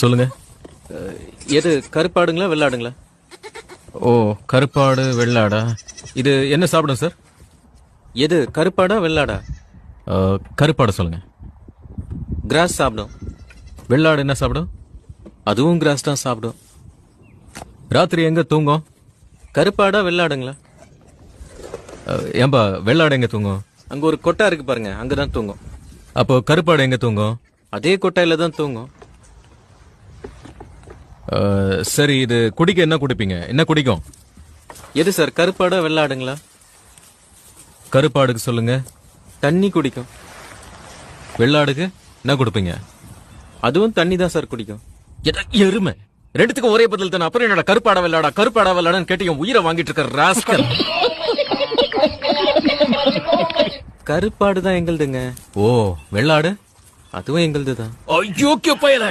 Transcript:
சொல்லுங்க. எது கருப்பாடுங்களா வெள்ளாடுங்களா? ஓ, கருப்பாடு வெள்ளாடா? இது என்ன சாப்பிடும் சார்? எது கருப்பாடா வெள்ளாடா? கருப்பாடை சொல்லுங்க. கிராஸ் சாப்பிடும். வெள்ளாடு என்ன சாப்பிடும்? அதுவும் கிராஸ் தான் சாப்பிடும். ராத்திரி எங்க தூங்கும்? கருப்பாடா வெள்ளாடுங்களா? ஏன்பா வெள்ளாடு எங்க தூங்கும்? அங்க ஒரு கொட்டா இருக்கு பாருங்க, அங்கதான் தூங்கும். அப்போ கருப்பாடு எங்க தூங்கும்? அதே கொட்டாயில தான் தூங்கும். சரி, இது குடிக்க என்ன குடிப்பீங்க? என்ன குடிக்கும்? எது சார் கருப்பாடா வெள்ளாடுங்களா? கருப்பாடுக்கு சொல்லுங்க. தண்ணி குடிக்கும். வெள்ளாடுக்கு என்ன கொடுப்பீங்க? அதுவும் தண்ணி தான் சார் குடிக்கும். எருமை, ரெண்டுத்துக்கும் ஒரே பதில் தானே. அப்புறம் என்னடா கருப்பாடா வெள்ளாடா கருப்பாடா வெள்ளாடான்னு கேட்டு என் உயிரை வாங்கிட்டு இருக்க ராஸ்கல். கருப்பாடு தான் எங்களுதுங்க. ஓ, வெள்ளாடு அதுவும் எங்களுது தான். ஐயோ பயல.